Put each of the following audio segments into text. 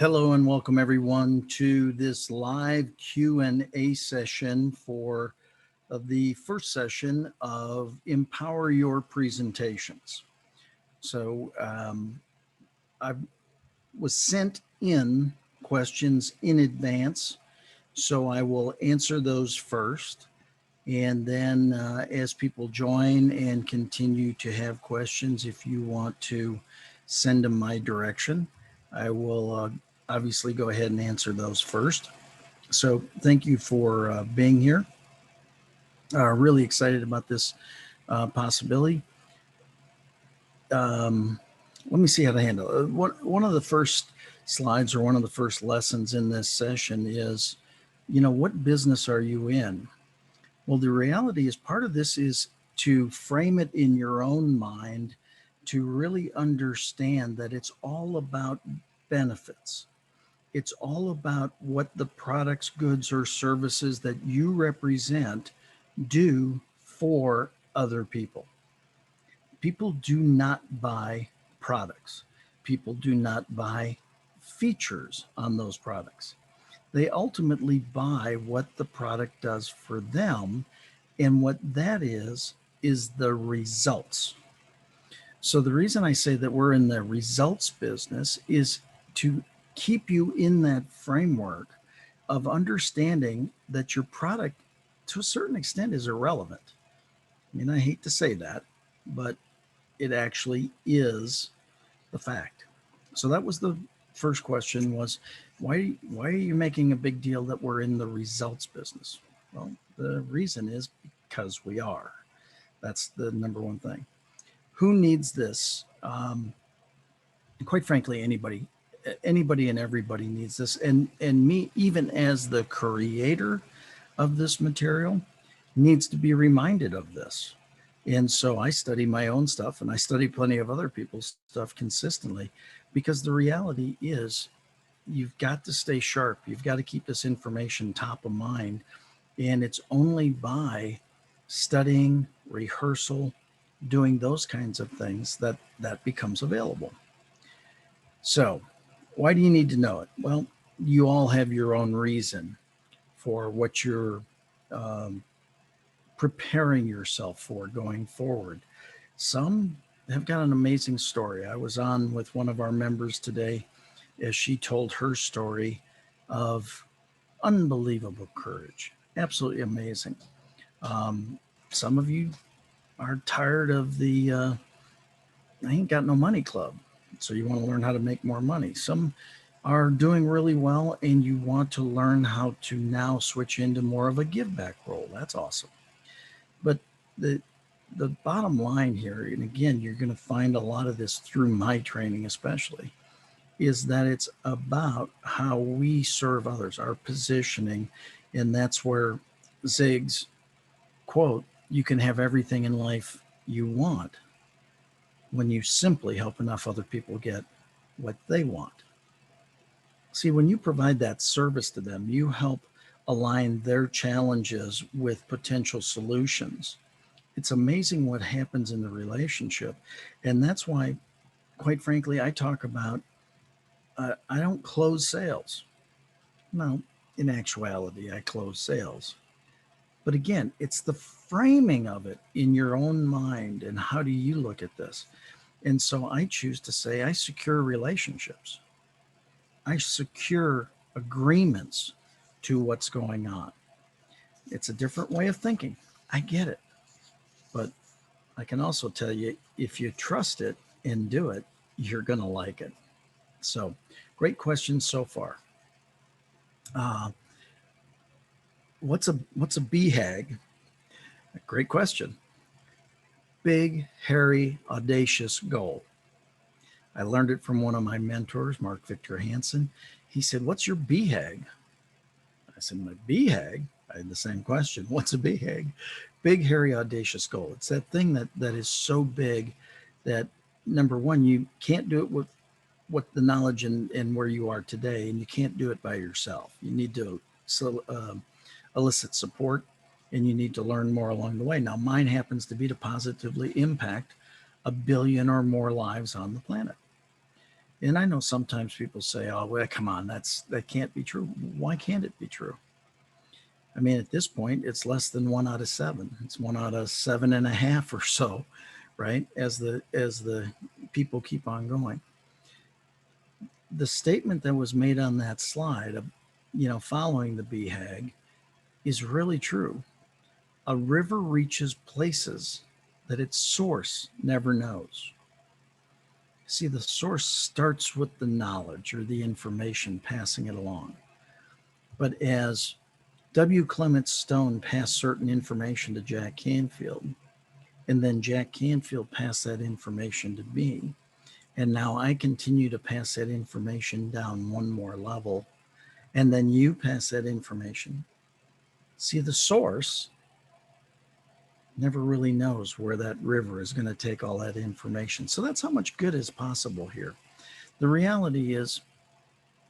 Hello and welcome everyone to this live Q&A session for the first session of Empower Your Presentations. So I was sent in questions in advance, so I will answer those first. And then as people join and continue to have questions, if you want to send them my direction, I will obviously go ahead and answer those first. So thank you for being here. Really excited about this possibility. Let me see how to handle it. One of the first slides or one of the first lessons in this session is, what business are you in? Well, the reality is part of this is to frame it in your own mind to really understand that it's all about benefits. It's all about what the products, goods, or services that you represent do for other people. People do not buy products. People do not buy features on those products. They ultimately buy what the product does for them. And what that is the results. So the reason I say that we're in the results business is to keep you in that framework of understanding that your product to a certain extent is irrelevant. I mean, I hate to say that, but it actually is the fact. So that was the first question was, why are you making a big deal that we're in the results business? Well, the reason is because we are. That's the number one thing. Who needs this? Quite frankly, anybody and everybody needs this. And me, even as the creator of this material, needs to be reminded of this. And so I study my own stuff and I study plenty of other people's stuff consistently, because the reality is you've got to stay sharp. You've got to keep this information top of mind. And it's only by studying, rehearsal, doing those kinds of things that becomes available. So why do you need to know it? Well, you all have your own reason for what you're preparing yourself for going forward. Some have got an amazing story. I was on with one of our members today as she told her story of unbelievable courage. Absolutely amazing. Some of you are tired of the I ain't got no money club. So you want to learn how to make more money. Some are doing really well and you want to learn how to now switch into more of a give back role. That's awesome. But the bottom line here, and again, you're going to find a lot of this through my training especially, is that it's about how we serve others, our positioning. And that's where Zig's quote, you can have everything in life you want when you simply help enough other people get what they want. See, when you provide that service to them, you help align their challenges with potential solutions. It's amazing what happens in the relationship. And that's why, quite frankly, I talk about I don't close sales. No, in actuality, I close sales. But again, it's the framing of it in your own mind and how do you look at this? And so I choose to say I secure relationships. I secure agreements to what's going on. It's a different way of thinking. I get it. But I can also tell you, if you trust it and do it, you're going to like it. So great questions so far. What's a BHAG? Great question. Big, hairy, audacious goal. I learned it from one of my mentors, Mark Victor Hansen. He said, what's your BHAG? I said, my BHAG? I had the same question. What's a BHAG? Big, hairy, audacious goal. It's that thing that is so big that, number one, you can't do it with what the knowledge and where you are today, and you can't do it by yourself. You need to elicit support, and you need to learn more along the way. Now, mine happens to be to positively impact 1 billion or more lives on the planet. And I know sometimes people say, "Oh, well, come on, that can't be true." Why can't it be true? I mean, at this point, it's less than 1 out of 7. It's 1 out of 7.5 or so, right? As the people keep on going. The statement that was made on that slide, following the BHAG, is really true. A river reaches places that its source never knows. See, the source starts with the knowledge or the information passing it along. But as W. Clement Stone passed certain information to Jack Canfield, and then Jack Canfield passed that information to me, and now I continue to pass that information down one more level, and then you pass that information. See, the source never really knows where that river is going to take all that information. So that's how much good is possible here. The reality is,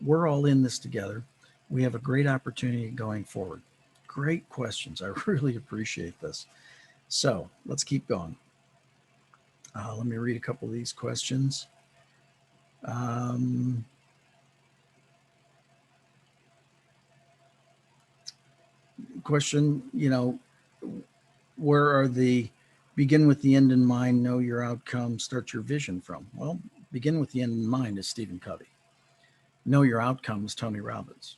we're all in this together. We have a great opportunity going forward. Great questions. I really appreciate this. So let's keep going. Let me read a couple of these questions. Um, question, where are the begin with the end in mind, know your outcome, start your vision from? Well, begin with the end in mind is Stephen Covey. Know your outcome is Tony Robbins.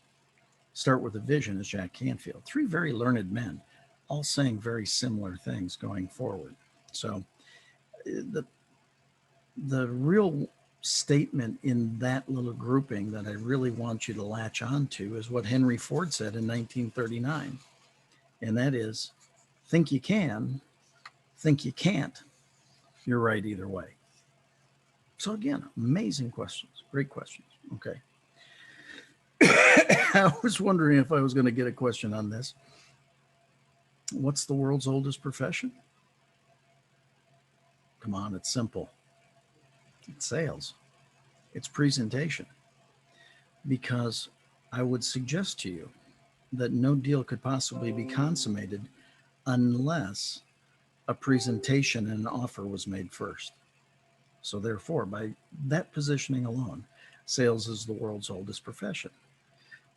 Start with a vision is Jack Canfield. Three very learned men, all saying very similar things going forward. So the real statement in that little grouping that I really want you to latch onto is what Henry Ford said in 1939. And that is, think you can, think you can't. You're right either way. So again, amazing questions. Great questions. Okay. I was wondering if I was going to get a question on this. What's the world's oldest profession? Come on, it's simple. It's sales. It's presentation. Because I would suggest to you that no deal could possibly be consummated unless a presentation and an offer was made first. So, therefore, by that positioning alone, sales is the world's oldest profession.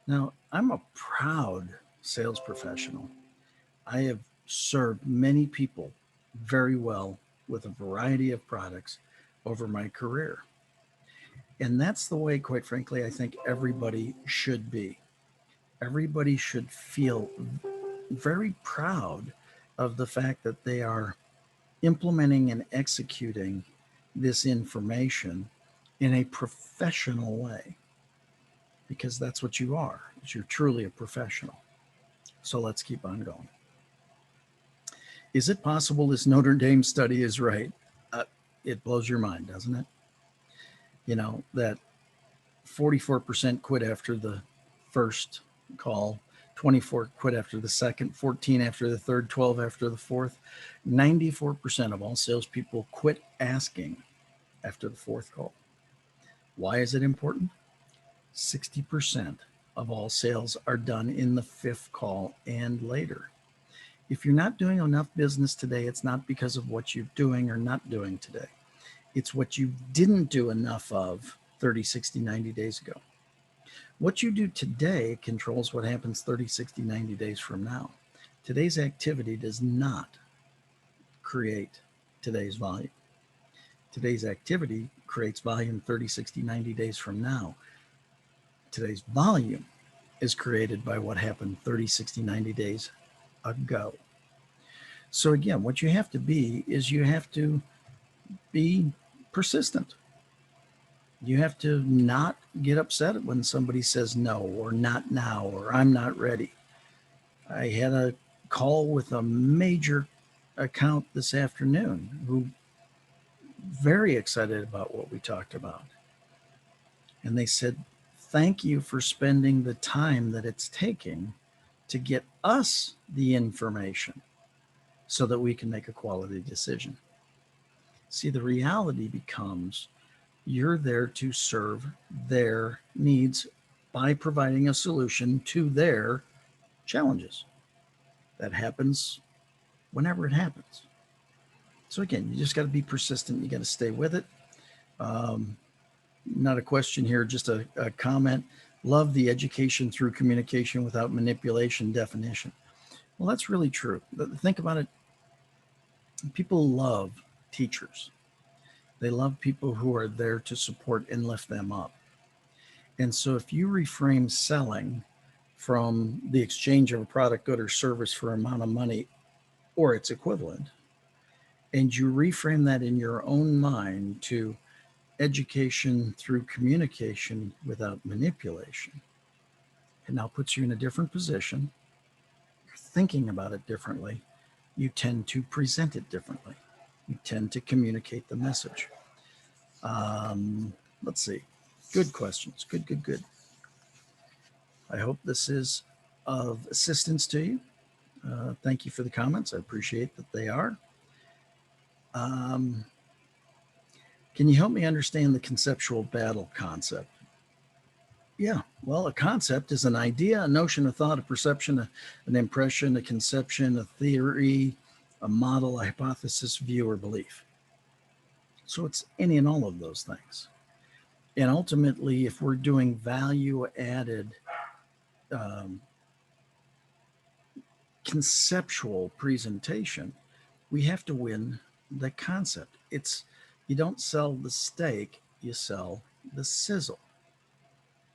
Now, I'm a proud sales professional. I have served many people very well with a variety of products over my career. And that's the way, quite frankly, I think everybody should be. Everybody should feel very proud of the fact that they are implementing and executing this information in a professional way, because that's what you are. You're truly a professional. So let's keep on going. Is it possible this Notre Dame study is right? It blows your mind, doesn't it? That 44% quit after the first call, 24 quit after the second, 14 after the third, 12 after the fourth. 94% of all salespeople quit asking after the fourth call. Why is it important? 60% of all sales are done in the fifth call and later. If you're not doing enough business today, it's not because of what you're doing or not doing today. It's what you didn't do enough of 30, 60, 90 days ago. What you do today controls what happens 30, 60, 90 days from now. Today's activity does not create today's volume. Today's activity creates volume 30, 60, 90 days from now. Today's volume is created by what happened 30, 60, 90 days ago. So again, what you have to be is you have to be persistent. You have to not get upset when somebody says no, or not now, or I'm not ready. I had a call with a major account this afternoon who very excited about what we talked about. And they said, thank you for spending the time that it's taking to get us the information so that we can make a quality decision. See, the reality becomes you're there to serve their needs by providing a solution to their challenges. That happens whenever it happens. So again, you just got to be persistent. You got to stay with it. not a question here, just a comment. Love the education through communication without manipulation definition. Well, that's really true. Think about it. People love teachers. They love people who are there to support and lift them up. And so if you reframe selling from the exchange of a product, good, or service for amount of money or its equivalent, and you reframe that in your own mind to education through communication without manipulation, it now puts you in a different position. You're thinking about it differently. You tend to present it differently. You tend to communicate the message. Let's see. Good questions. Good, good, good. I hope this is of assistance to you. Thank you for the comments. I appreciate that they are. Um, can you help me understand the conceptual battle concept? Yeah, well, a concept is an idea, a notion, a thought, a perception, an impression, a conception, a theory, a model, a hypothesis, view, or belief. So it's any and all of those things. And ultimately, if we're doing value added um, conceptual presentation, we have to win the concept. It's you don't sell the steak, you sell the sizzle.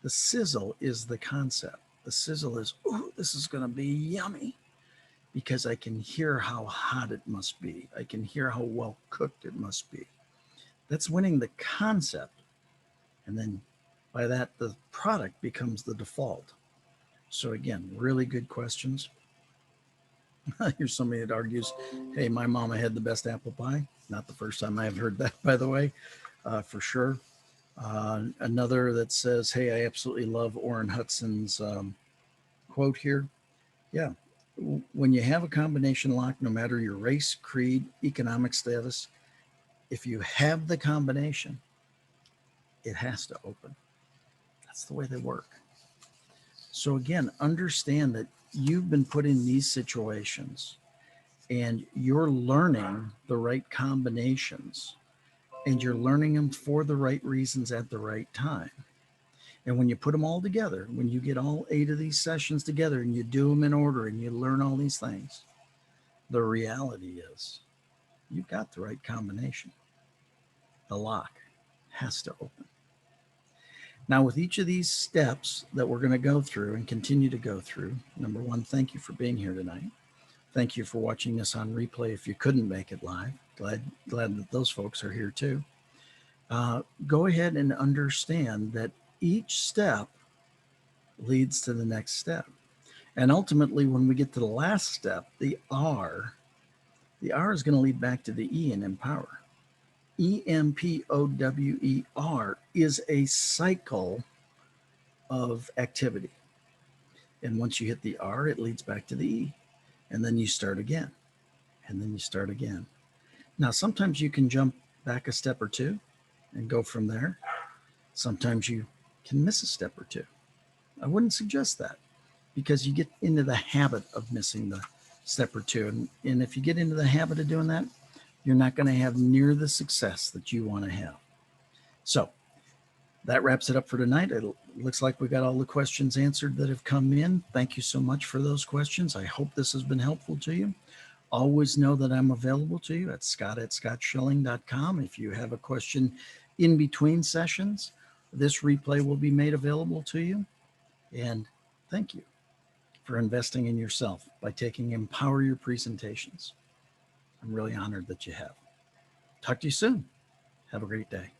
The sizzle is the concept. The sizzle is, oh, this is going to be yummy because I can hear how hot it must be. I can hear how well cooked it must be. That's winning the concept. And then by that, the product becomes the default. So, again, really good questions. Here's somebody that argues, hey, my mama had the best apple pie. Not the first time I've heard that, by the way, for sure. Another that says, hey, I absolutely love Orrin Hudson's quote here. Yeah. When you have a combination lock, no matter your race, creed, economic status, if you have the combination, it has to open. That's the way they work. So, again, understand that you've been put in these situations and you're learning the right combinations and you're learning them for the right reasons at the right time. And when you put them all together, when you get all 8 of these sessions together and you do them in order and you learn all these things, the reality is you've got the right combination. The lock has to open. Now, with each of these steps that we're going to go through and continue to go through, number one, thank you for being here tonight. Thank you for watching this on replay if you couldn't make it live. Glad that those folks are here too. Go ahead and understand that each step leads to the next step. And ultimately, when we get to the last step, the R is going to lead back to the E in empower. EMPOWER is a cycle of activity. And once you hit the R, it leads back to the E. And then you start again. And then you start again. Now, sometimes you can jump back a step or two and go from there. Sometimes you can miss a step or two. I wouldn't suggest that because you get into the habit of missing the step or two. And if you get into the habit of doing that, you're not going to have near the success that you want to have. So that wraps it up for tonight. It looks like we got all the questions answered that have come in. Thank you so much for those questions. I hope this has been helpful to you. Always know that I'm available to you at scott@scottschilling.com. If you have a question in between sessions, this replay will be made available to you. And thank you for investing in yourself by taking Empower Your Presentations. I'm really honored that you have. Talk to you soon. Have a great day.